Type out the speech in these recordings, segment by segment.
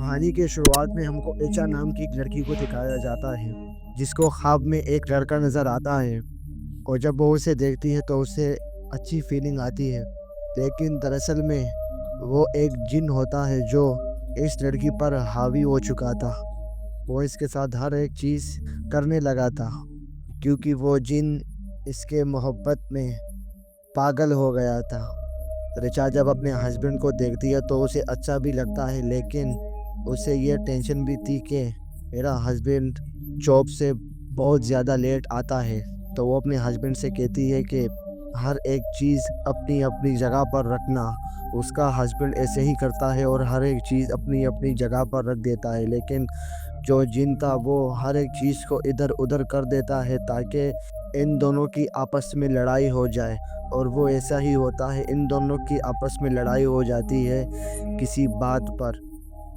कहानी के शुरुआत में हमको एचा नाम की एक लड़की को दिखाया जाता है, जिसको ख्वाब में एक लड़का नज़र आता है। और जब वो उसे देखती है तो उसे अच्छी फीलिंग आती है। लेकिन दरअसल में वो एक जिन होता है जो इस लड़की पर हावी हो चुका था। वो इसके साथ हर एक चीज़ करने लगा था, क्योंकि वो जिन इसके मोहब्बत में पागल हो गया था। रिचा जब अपने हस्बैंड को देखती है तो उसे अच्छा भी लगता है, लेकिन उसे ये टेंशन भी थी कि मेरा हस्बैंड जॉब से बहुत ज़्यादा लेट आता है। तो वो अपने हस्बैंड से कहती है कि हर एक चीज़ अपनी अपनी जगह पर रखना। उसका हस्बैंड ऐसे ही करता है और हर एक चीज़ अपनी अपनी जगह पर रख देता है, लेकिन जो जिन था वो हर एक चीज़ को इधर उधर कर देता है ताकि इन दोनों की आपस में लड़ाई हो जाए। और वो ऐसा ही होता है, इन दोनों की आपस में लड़ाई हो जाती है किसी बात पर।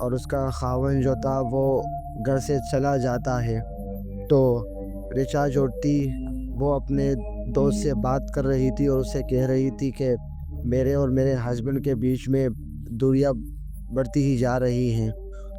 और उसका खावन जो था वो घर से चला जाता है। तो रिचा जो थी वो अपने दोस्त से बात कर रही थी और उसे कह रही थी कि मेरे और मेरे हस्बैंड के बीच में दूरियां बढ़ती ही जा रही हैं।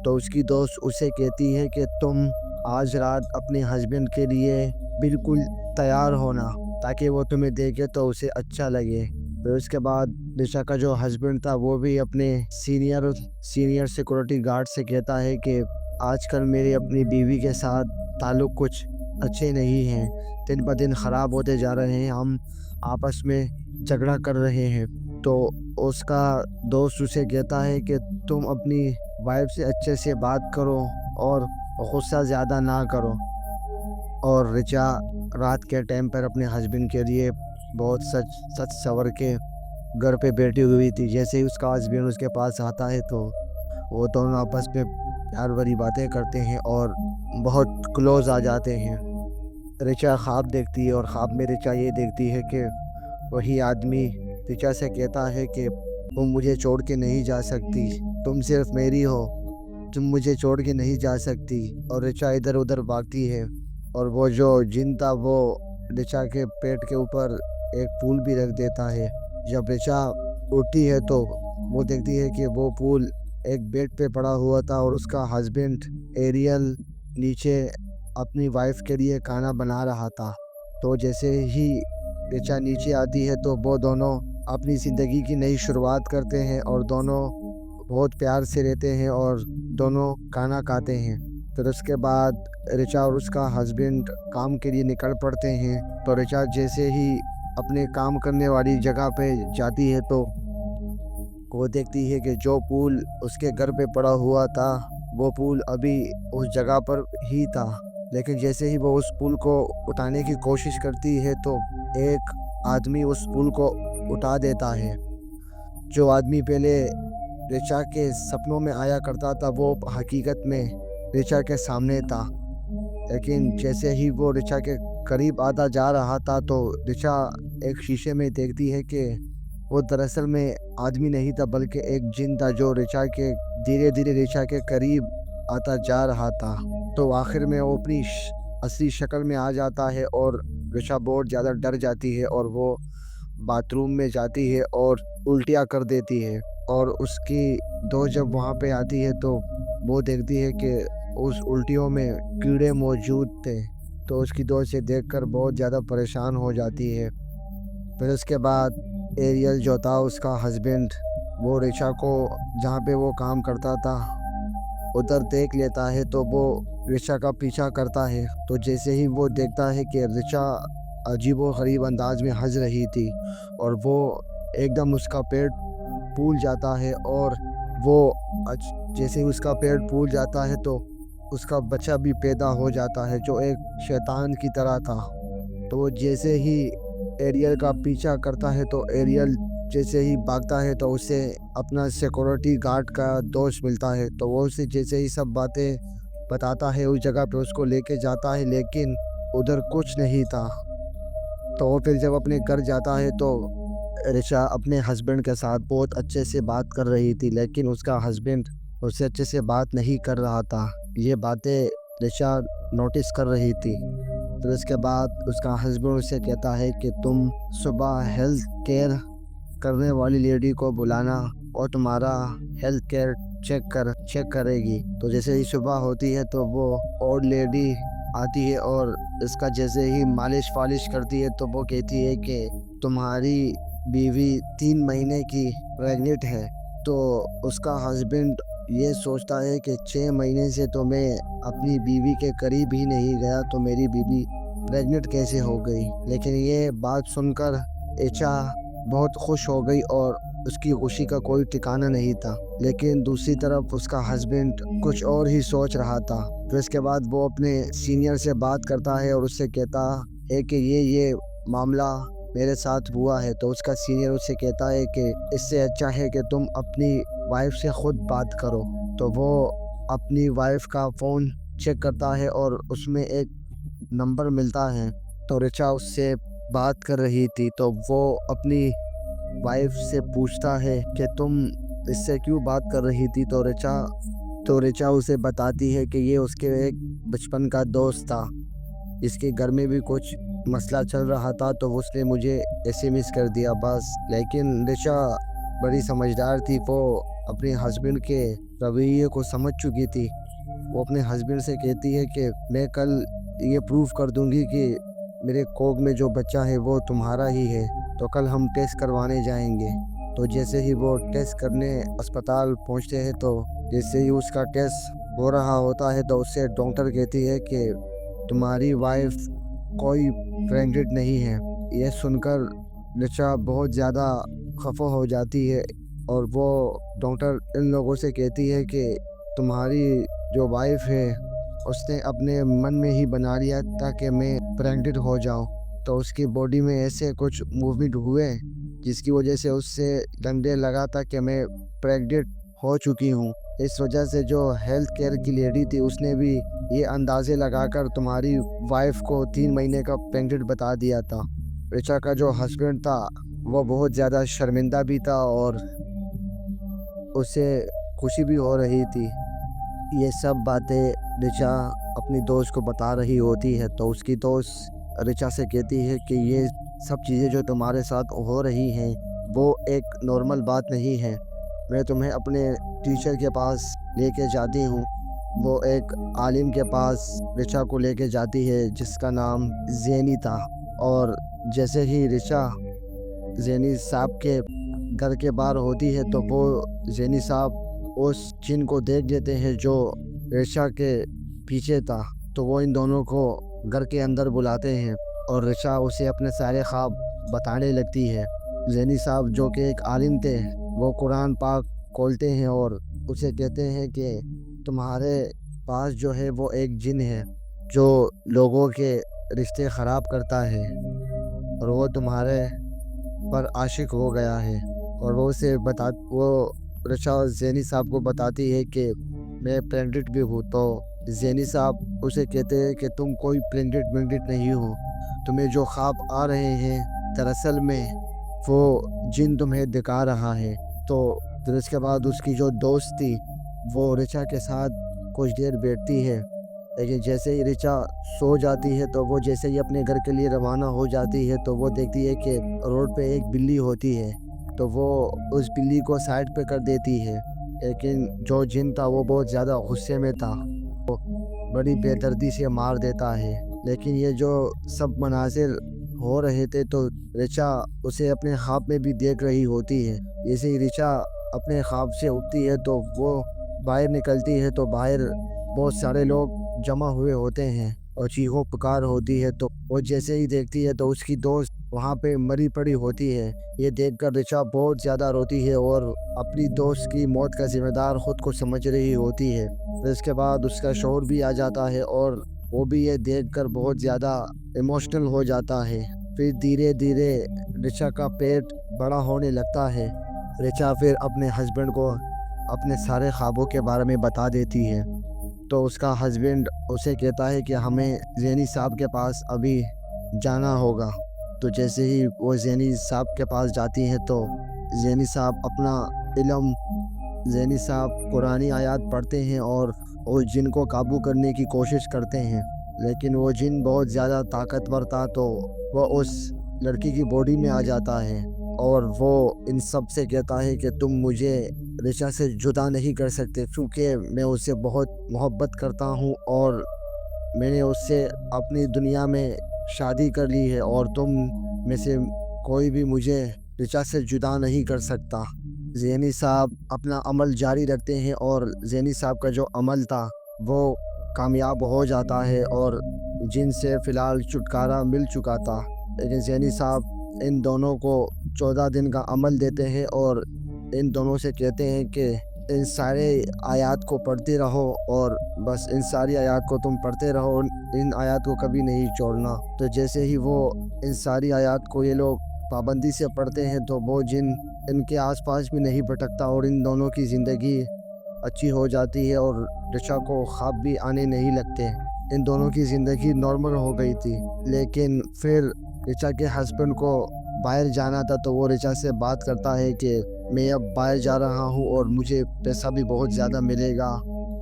तो उसकी दोस्त उसे कहती है कि तुम आज रात अपने हस्बैंड के लिए बिल्कुल तैयार होना, ताकि वो तुम्हें देखे तो उसे अच्छा लगे। फिर उसके बाद दिशा का जो हस्बैंड था वो भी अपने सीनियर सीनियर सिक्योरिटी गार्ड से कहता है कि आजकल मेरी अपनी बीवी के साथ ताल्लुक़ कुछ अच्छे नहीं हैं। दिन ब दिन ख़राब होते जा रहे हैं, हम आपस में झगड़ा कर रहे हैं। तो उसका दोस्त उसे कहता है कि तुम अपनी वाइफ से अच्छे से बात करो और गुस्सा ज़्यादा ना करो। और रिचा रात के टाइम पर अपने हस्बैंड के लिए बहुत सच सच सवर के घर पे बैठी हुई थी। जैसे ही उसका हस्बैंड उसके पास आता है तो वो दोनों आपस में प्यार भरी बातें करते हैं और बहुत क्लोज आ जाते हैं। रिचा ख्वाब देखती है और ख्वाब में रिचा ये देखती है कि वही आदमी रिचा से कहता है कि तुम मुझे छोड़ के नहीं जा सकती, तुम सिर्फ मेरी हो, तुम मुझे छोड़ के नहीं जा सकती। और रिचा इधर उधर भागती है और वो जो जिन था वो रिचा के पेट के ऊपर एक फूल भी रख देता है। जब रिचा उठती है तो वो देखती है कि वो फूल एक बेड पे पड़ा हुआ था और उसका हस्बैंड एरियल नीचे अपनी वाइफ के लिए खाना बना रहा था। तो जैसे ही रिचा नीचे आती है तो वो दोनों अपनी ज़िंदगी की नई शुरुआत करते हैं और दोनों बहुत प्यार से रहते हैं और दोनों खाना खाते हैं। फिर उसके बाद रिचा और उसका हस्बैंड काम के लिए निकल पड़ते हैं। तो रिचा जैसे ही अपने काम करने वाली जगह पे जाती है तो वो देखती है कि जो पूल उसके घर पे पड़ा हुआ था वो पूल अभी उस जगह पर ही था। लेकिन जैसे ही वो उस पुल को उठाने की कोशिश करती है तो एक आदमी उस पुल को उठा देता है। जो आदमी पहले रिचा के सपनों में आया करता था वो हकीकत में रिचा के सामने था। लेकिन जैसे ही वो रिचा के करीब आता जा रहा था तो रिचा एक शीशे में देखती है कि वो दरअसल में आदमी नहीं था बल्कि एक जिन था जो रिचा के धीरे धीरे रिचा के करीब आता जा रहा था। तो आखिर में वो अपनी असली शक्ल में आ जाता है और रिचा बहुत ज़्यादा डर जाती है और वो बाथरूम में जाती है और उल्टियाँ कर देती है। और उसकी दोस्त जब वहाँ पे आती है तो वो देखती है कि उस उल्टियों में कीड़े मौजूद थे। तो उसकी दोस्त इसे देखकर बहुत ज़्यादा परेशान हो जाती है। फिर उसके बाद एरियल जो था उसका हस्बैंड वो रिचा को जहाँ पे वो काम करता था उधर देख लेता है तो वो रिचा का पीछा करता है। तो जैसे ही वो देखता है कि रिचा अजीबो-गरीब अंदाज में हँस रही थी और वो एकदम उसका पेट फूल जाता है और वो जैसे ही उसका पेट फूल जाता है तो उसका बच्चा भी पैदा हो जाता है जो एक शैतान की तरह था। तो वो जैसे ही एरियल का पीछा करता है तो एरियल जैसे ही भागता है तो उसे अपना सिक्योरिटी गार्ड का दोस्त मिलता है। तो वो उसे जैसे ही सब बातें बताता है उस जगह पे उसको लेके जाता है, लेकिन उधर कुछ नहीं था। तो वो फिर जब अपने घर जाता है तो रिचा अपने हस्बैंड के साथ बहुत अच्छे से बात कर रही थी, लेकिन उसका हस्बैंड उससे अच्छे से बात नहीं कर रहा था। ये बातें रिचा नोटिस कर रही थी। फिर उसके बाद उसका हस्बैंड उससे कहता है कि तुम सुबह हेल्थ केयर करने वाली लेडी को बुलाना और तुम्हारा हेल्थ केयर चेक करेगी। तो जैसे ही सुबह होती है तो वो ओल्ड लेडी आती है और इसका जैसे ही मालिश वालिश करती है तो वो कहती है कि तुम्हारी बीवी 3 महीने की प्रेग्नेंट है। तो उसका हस्बैंड ये सोचता है कि 6 महीने से तो मैं अपनी बीवी के करीब ही नहीं गया, तो मेरी बीवी प्रेग्नेंट कैसे हो गई। लेकिन ये बात सुनकर एचा बहुत खुश हो गई और उसकी खुशी का कोई ठिकाना नहीं था। लेकिन दूसरी तरफ उसका हस्बैंड कुछ और ही सोच रहा था। फिर इसके बाद वो अपने सीनियर से बात करता है और उससे कहता है कि ये मामला मेरे साथ हुआ है। तो उसका सीनियर उससे कहता है कि इससे अच्छा है कि तुम अपनी वाइफ से खुद बात करो। तो वो अपनी वाइफ का फ़ोन चेक करता है और उसमें एक नंबर मिलता है। तो रिचा उससे बात कर रही थी। तो वो अपनी वाइफ से पूछता है कि तुम इससे क्यों बात कर रही थी। तो रिचा उसे बताती है कि ये उसके एक बचपन का दोस्त था, इसके घर में भी कुछ मसला चल रहा था तो उसने मुझे एसएमएस कर दिया बस। लेकिन रिचा बड़ी समझदार थी, वो अपने हस्बैंड के रवैये को समझ चुकी थी। वो अपने हस्बैंड से कहती है कि मैं कल ये प्रूव कर दूंगी कि मेरे कोख में जो बच्चा है वो तुम्हारा ही है, तो कल हम टेस्ट करवाने जाएंगे। तो जैसे ही वो टेस्ट करने अस्पताल पहुंचते हैं तो जैसे ही उसका टेस्ट हो रहा होता है तो उससे डॉक्टर कहती है कि तुम्हारी वाइफ कोई प्रेग्नेंट नहीं है। यह सुनकर रिचा बहुत ज़्यादा खफा हो जाती है और वो डॉक्टर इन लोगों से कहती है कि तुम्हारी जो वाइफ है उसने अपने मन में ही बना लिया था कि मैं प्रेग्नेंट हो जाऊं। तो उसकी बॉडी में ऐसे कुछ मूवमेंट हुए जिसकी वजह से उससे डंडे लगा था कि मैं प्रेग्नेंट हो चुकी हूं। इस वजह से जो हेल्थ केयर की लेडी थी उसने भी ये अंदाजे लगाकर तुम्हारी वाइफ को 3 महीने का प्रेग्नेंट बता दिया था। रिचा का जो हस्बैंड था वो बहुत ज़्यादा शर्मिंदा भी था और उसे खुशी भी हो रही थी। ये सब बातें रिचा अपनी दोस्त को बता रही होती है तो उसकी दोस्त रिचा से कहती है कि ये सब चीज़ें जो तुम्हारे साथ हो रही हैं वो एक नॉर्मल बात नहीं है। मैं तुम्हें अपने टीचर के पास लेके जाती हूँ। वो एक आलिम के पास रिचा को लेके जाती है जिसका नाम ज़ैनी था। और जैसे ही रिचा ज़ैनी साहब के घर के बाहर होती है तो वो ज़ैनी साहब उस जिन को देख लेते हैं जो रिचा के पीछे था। तो वो इन दोनों को घर के अंदर बुलाते हैं और रिचा उसे अपने सारे ख्वाब बताने लगती है। ज़ैनी साहब जो कि एक आलिम थे वो कुरान पाक खोलते हैं और उसे कहते हैं कि तुम्हारे पास जो है वो एक जिन है जो लोगों के रिश्ते ख़राब करता है और वो तुम्हारे पर आशिक हो गया है। और वो रिचा ज़ैनी साहब को बताती है कि मैं प्रेग्नेंट भी हूँ। तो ज़ैनी साहब उसे कहते हैं कि तुम कोई प्रेग्नेंट नहीं हो, तुम्हें जो ख्वाब आ रहे हैं दरअसल में वो जिन तुम्हें दिखा रहा है। तो फिर इसके बाद उसकी जो दोस्त थी वो रिचा के साथ कुछ देर बैठती है। लेकिन जैसे ही रिचा सो जाती है तो वो जैसे ही अपने घर के लिए रवाना हो जाती है तो वो देखती है कि रोड पे एक बिल्ली होती है। तो वो उस बिल्ली को साइड पे कर देती है। लेकिन जो जिन था वो बहुत ज़्यादा गुस्से में था, बड़ी बेदर्दी से मार देता है। लेकिन ये जो सब मनाजिर हो रहे थे तो रिचा उसे अपने ख्वाब में भी देख रही होती है। जैसे ही रिचा अपने ख्वाब से उठती है तो वो बाहर निकलती है तो बाहर बहुत सारे लोग जमा हुए होते हैं और चीखों पुकार होती है। तो वो जैसे ही देखती है तो उसकी दोस्त वहाँ पे मरी पड़ी होती है। ये देखकर रिचा बहुत ज़्यादा रोती है और अपनी दोस्त की मौत का जिम्मेदार खुद को समझ रही होती है। फिर इसके बाद उसका शौहर भी आ जाता है और वो भी ये देखकर बहुत ज़्यादा इमोशनल हो जाता है। फिर धीरे धीरे रिचा का पेट बड़ा होने लगता है। रिचा फिर अपने हस्बैंड को अपने सारे ख्वाबों के बारे में बता देती है। तो उसका हस्बैंड उसे कहता है कि हमें ज़ैनी साहब के पास अभी जाना होगा। तो जैसे ही वो ज़ैनी साहब के पास जाती हैं तो ज़ैनी साहब अपना इल्म ज़ैनी साहब कुरानी आयत पढ़ते हैं और उस जिन को काबू करने की कोशिश करते हैं। लेकिन वो जिन बहुत ज़्यादा ताकतवर था तो वो उस लड़की की बॉडी में आ जाता है और वो इन सब से कहता है कि तुम मुझे रिचा से जुदा नहीं कर सकते क्योंकि मैं उससे बहुत मोहब्बत करता हूँ और मैंने उससे अपनी दुनिया में शादी कर ली है और तुम में से कोई भी मुझे रिचा से जुदा नहीं कर सकता। ज़ैनी साहब अपना अमल जारी रखते हैं और ज़ैनी साहब का जो अमल था वो कामयाब हो जाता है और जिन से फ़िलहाल छुटकारा मिल चुका था। लेकिन ज़ैनी साहब इन दोनों को 14 दिन का अमल देते हैं और इन दोनों से कहते हैं कि इन सारे आयात को पढ़ते रहो और बस इन सारी आयात को तुम पढ़ते रहो, इन आयात को कभी नहीं छोड़ना। तो जैसे ही वो इन सारी आयात को ये लोग पाबंदी से पढ़ते हैं तो वो जिन इनके आसपास भी नहीं भटकता और इन दोनों की ज़िंदगी अच्छी हो जाती है और रिचा को ख्वाब भी आने नहीं लगते। इन दोनों की ज़िंदगी नॉर्मल हो गई थी। लेकिन फिर रिचा के हस्बैंड को बाहर जाना था तो वो रिचा से बात करता है कि मैं अब बाहर जा रहा हूँ और मुझे पैसा भी बहुत ज़्यादा मिलेगा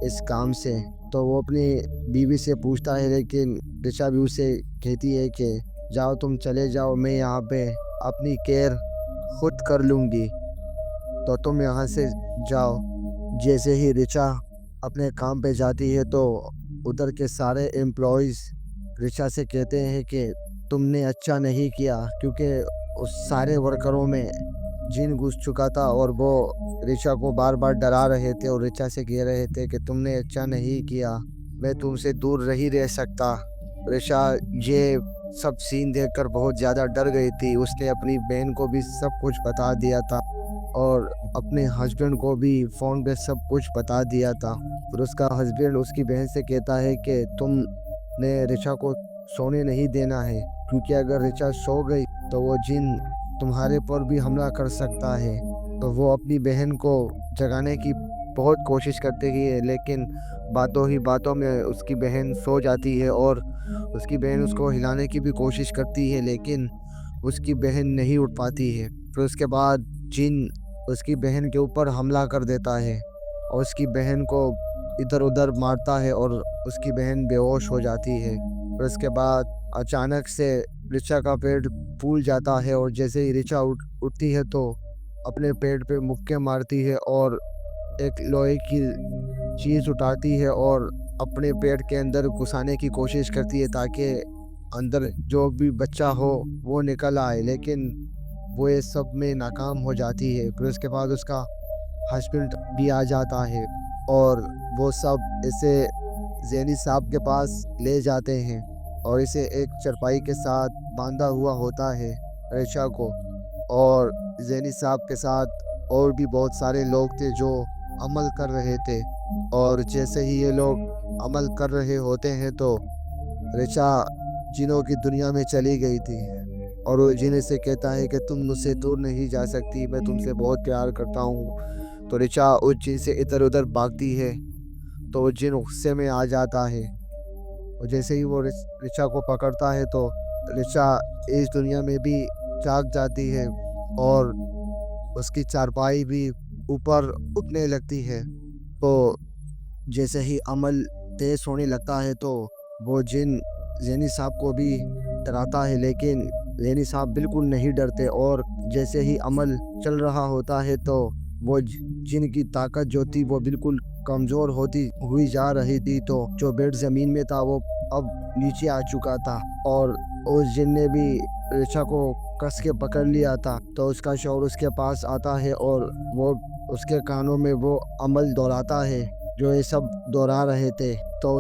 इस काम से। तो वो अपनी बीवी से पूछता है लेकिन रिचा भी उसे कहती है कि जाओ तुम चले जाओ, मैं यहाँ पे अपनी केयर खुद कर लूँगी, तो तुम यहाँ से जाओ। जैसे ही रिचा अपने काम पे जाती है तो उधर के सारे एम्प्लॉइज़ रिचा से कहते हैं कि तुमने अच्छा नहीं किया क्योंकि उस सारे वर्करों में जिन घुस चुका था और वो रिचा को बार-बार डरा रहे थे और रिचा से कह रहे थे कि तुमने अच्छा नहीं किया, मैं तुमसे दूर नहीं रह सकता। रिचा ये सब सीन देखकर बहुत ज़्यादा डर गई थी। उसने अपनी बहन को भी सब कुछ बता दिया था और अपने हस्बैंड को भी फ़ोन पे सब कुछ बता दिया था। फिर उसका हस्बैंड उसकी बहन से कहता है कि तुमने रिचा को सोने नहीं देना है क्योंकि अगर रिचा सो गई तो वो जिन तुम्हारे पर भी हमला कर सकता है। तो वो अपनी बहन को जगाने की बहुत कोशिश करती है लेकिन बातों ही बातों में उसकी बहन सो जाती है और उसकी बहन उसको हिलाने की भी कोशिश करती है लेकिन उसकी बहन नहीं उठ पाती है। फिर उसके बाद जिन उसकी बहन के ऊपर हमला कर देता है और उसकी बहन को इधर-उधर मारता है और उसकी बहन बेहोश हो जाती है। फिर उसके बाद अचानक से रिचा का पेट फूल जाता है और जैसे ही रिचा उठती है तो अपने पेट पे मुक्के मारती है और एक लोहे की चीज़ उठाती है और अपने पेट के अंदर घुसाने की कोशिश करती है ताकि अंदर जो भी बच्चा हो वो निकल आए, लेकिन वो ये सब में नाकाम हो जाती है। फिर उसके बाद उसका हस्बैंड भी आ जाता है और वो सब इसे ज़ैनी साहब के पास ले जाते हैं और इसे एक चारपाई के साथ बांधा हुआ होता है रिचा को। और ज़ैनी साहब के साथ और भी बहुत सारे लोग थे जो अमल कर रहे थे और जैसे ही ये लोग अमल कर रहे होते हैं तो रिचा जिनों की दुनिया में चली गई थी और वो जिन से कहता है कि तुम मुझसे दूर नहीं जा सकती, मैं तुमसे बहुत प्यार करता हूँ। तो रिचा उस जिन से इधर-उधर भागती है तो वो जिन गुस्से में आ जाता है और जैसे ही वो रिचा को पकड़ता है तो रिचा इस दुनिया में भी जाग जाती है और उसकी चारपाई भी ऊपर उठने लगती है। तो जैसे ही अमल तेज़ होने लगता है तो वो जिन ज़ैनी साहब को भी डराता है लेकिन ज़ैनी साहब बिल्कुल नहीं डरते और जैसे ही अमल चल रहा होता है तो वो जिन की ताकत जो थी वो बिल्कुल कमज़ोर होती हुई जा रही थी। तो जो बेड ज़मीन में था वो अब नीचे आ चुका था और उस जिन ने भी रिचा को कस के पकड़ लिया था। तो उसका शौहर उसके पास आता है और वो उसके कानों में वो अमल दोहराता है जो ये सब दोहरा रहे थे। तो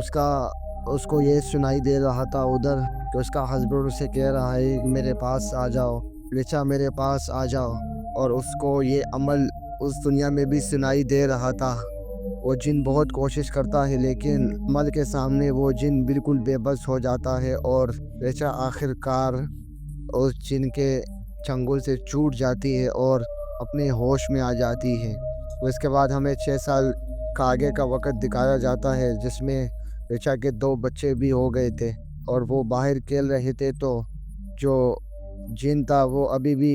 उसको ये सुनाई दे रहा था उधर कि उसका हस्बैंड उसे कह रहा है कि मेरे पास आ जाओ, रिचा मेरे पास आ जाओ, और उसको ये अमल उस दुनिया में भी सुनाई दे रहा था। वो जिन बहुत कोशिश करता है लेकिन अमल के सामने वो जिन बिल्कुल बेबस हो जाता है और रिचा आखिरकार उस जिन के चंगुल से छूट जाती है और अपने होश में आ जाती है। उसके बाद हमें 6 साल का आगे का वक़्त दिखाया जाता है जिसमें रिचा के 2 बच्चे भी हो गए थे और वो बाहर खेल रहे थे। तो जो जिन था वो अभी भी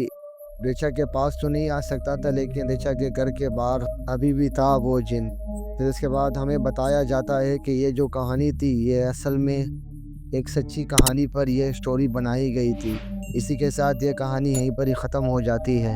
रिचा के पास तो नहीं आ सकता था लेकिन रिचा के घर के बाहर अभी भी था वो जिन। फिर उसके बाद हमें बताया जाता है कि ये जो कहानी थी ये असल में एक सच्ची कहानी पर ये स्टोरी बनाई गई थी। इसी के साथ ये कहानी यहीं पर ही ख़त्म हो जाती है।